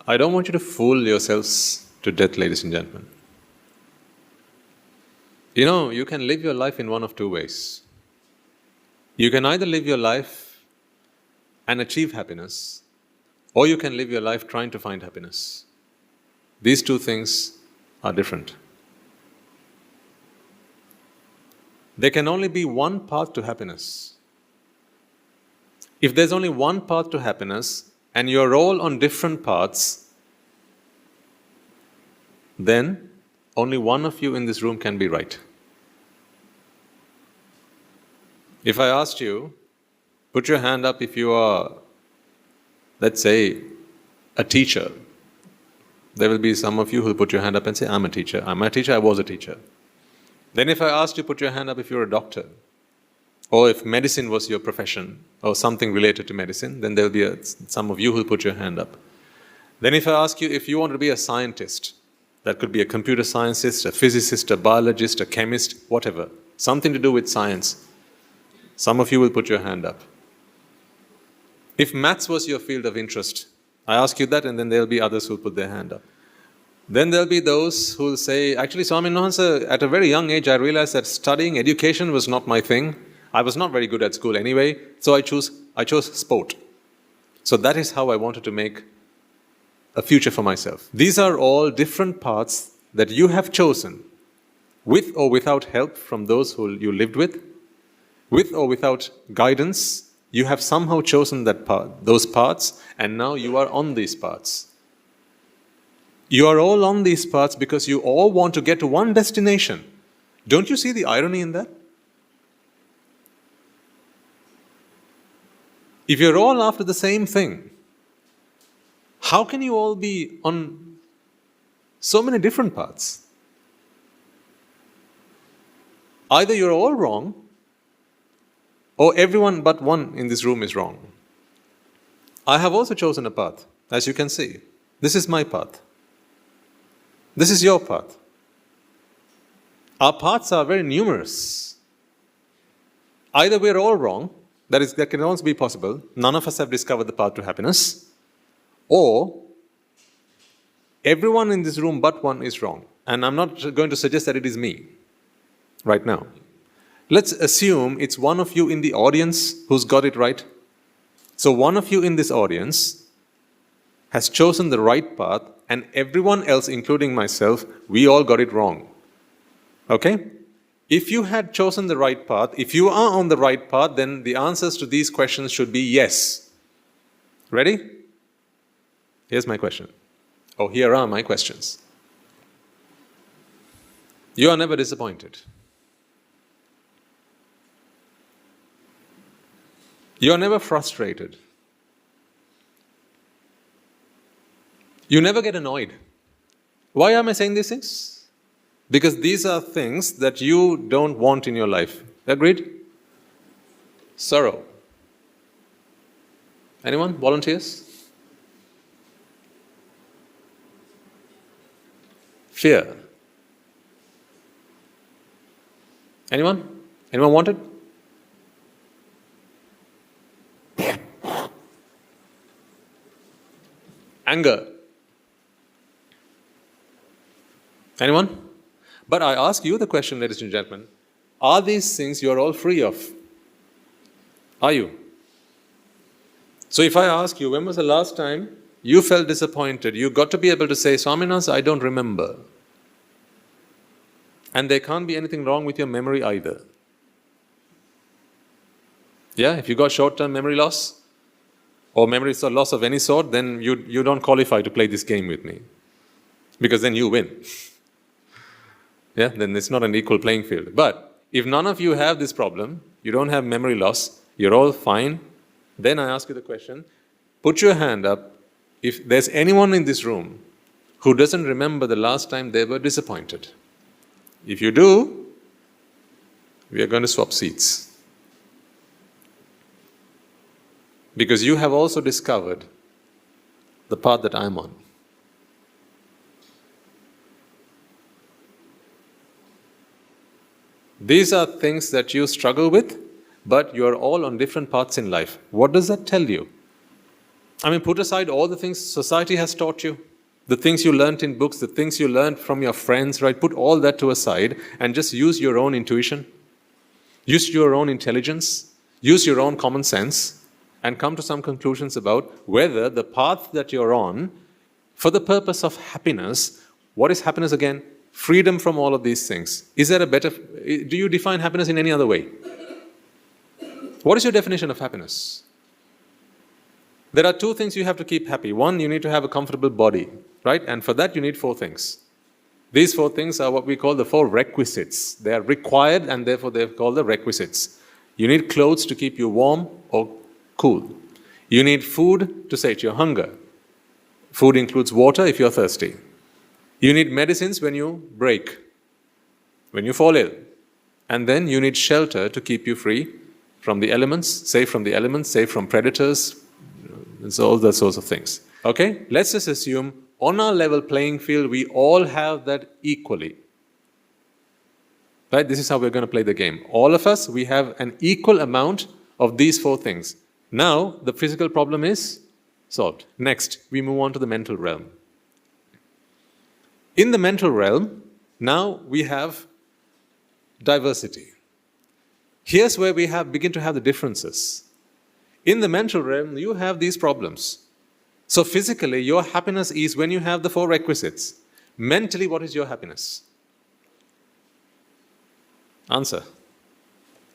I don't want you to fool yourselves to death, ladies and gentlemen. You know, you can live your life in one of two ways. You can either live your life and achieve happiness, or you can live your life trying to find happiness. These two things are different. There can only be one path to happiness. If there's only one path to happiness and you're all on different paths, then only one of you in this room can be right. If I asked you, put your hand up if you are, let's say, a teacher. There will be some of you who will put your hand up and say, I'm a teacher. I'm a teacher, I was a teacher. Then if I asked you, put your hand up if you're a doctor. Or if medicine was your profession, or something related to medicine, then there will be some of you who will put your hand up. Then if I ask you if you want to be a scientist, that could be a computer scientist, a physicist, a biologist, a chemist, whatever, something to do with science, some of you will put your hand up. If maths was your field of interest, I ask you that, and then there will be others who will put their hand up. Then there will be those who will say, actually, Swami Nuhansa, at a very young age, I realized that studying education was not my thing. I was not very good at school anyway, so I chose sport. So that is how I wanted to make a future for myself. These are all different paths that you have chosen, with or without help from those who you lived with or without guidance. You have somehow chosen those paths, and now you are on these paths. You are all on these paths because you all want to get to one destination. Don't you see the irony in that? If you're all after the same thing, how can you all be on so many different paths? Either you're all wrong, or everyone but one in this room is wrong. I have also chosen a path, as you can see. This is my path. This is your path. Our paths are very numerous. Either we're all wrong, that can also be possible. None of us have discovered the path to happiness. Or everyone in this room but one is wrong. And I'm not going to suggest that it is me right now. Let's assume it's one of you in the audience who's got it right. So one of you in this audience has chosen the right path, and everyone else, including myself, we all got it wrong. Okay? If you had chosen the right path, if you are on the right path, then the answers to these questions should be yes. Ready? Here's my question. Oh, here are my questions. You are never disappointed. You are never frustrated. You never get annoyed. Why am I saying these things? Because these are things that you don't want in your life. Agreed? Sorrow. Anyone? Volunteers? Fear. Anyone? Anyone want it? Anger. Anyone? But I ask you the question, ladies and gentlemen, are these things you're all free of? Are you? So if I ask you, when was the last time you felt disappointed, you got to be able to say, Swami Nuhansa, I don't remember. And there can't be anything wrong with your memory either. Yeah, if you got short-term memory loss, or memory loss of any sort, then you don't qualify to play this game with me. Because then you win. Yeah, then it's not an equal playing field. But if none of you have this problem, you don't have memory loss, you're all fine, then I ask you the question, put your hand up if there's anyone in this room who doesn't remember the last time they were disappointed. If you do, we are going to swap seats. Because you have also discovered the path that I'm on. These are things that you struggle with, but you are all on different paths in life. What does that tell you? I mean, put aside all the things society has taught you, the things you learnt in books, the things you learnt from your friends, right? Put all that to a side and just use your own intuition, use your own intelligence, use your own common sense, and come to some conclusions about whether the path that you're on, for the purpose of happiness, what is happiness again? Freedom from all of these things. Is there a better, do you define happiness in any other way? What is your definition of happiness? There are two things you have to keep happy. One, you need to have a comfortable body, right? And for that, you need 4 things. These 4 things are what we call the 4 requisites. They are required and therefore they're called the requisites. You need clothes to keep you warm or cool. You need food to sate your hunger. Food includes water if you're thirsty. You need medicines when you break, when you fall ill. And then you need shelter to keep you free from the elements, safe from the elements, safe from predators, and all those sorts of things. Okay? Let's just assume on our level playing field, we all have that equally. Right? This is how we're going to play the game. All of us, we have an equal amount of these 4 things. Now, the physical problem is solved. Next, we move on to the mental realm. In the mental realm, now we have diversity. Here's where we begin to have the differences. In the mental realm, you have these problems. So physically, your happiness is when you have the 4 requisites. Mentally, what is your happiness? Answer.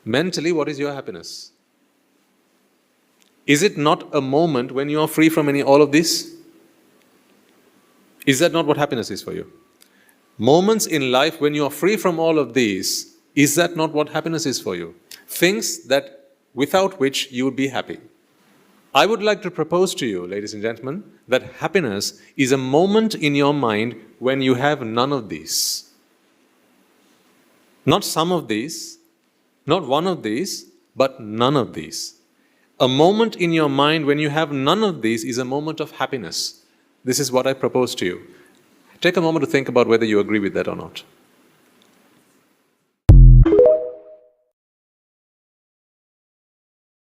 Mentally, what is your happiness? Is it not a moment when you are free from all of this? Is that not what happiness is for you? Moments in life when you are free from all of these, is that not what happiness is for you? Things that without which you would be happy. I would like to propose to you, ladies and gentlemen, that happiness is a moment in your mind when you have none of these. Not some of these, not one of these, but none of these. A moment in your mind when you have none of these is a moment of happiness. This is what I propose to you. Take a moment to think about whether you agree with that or not.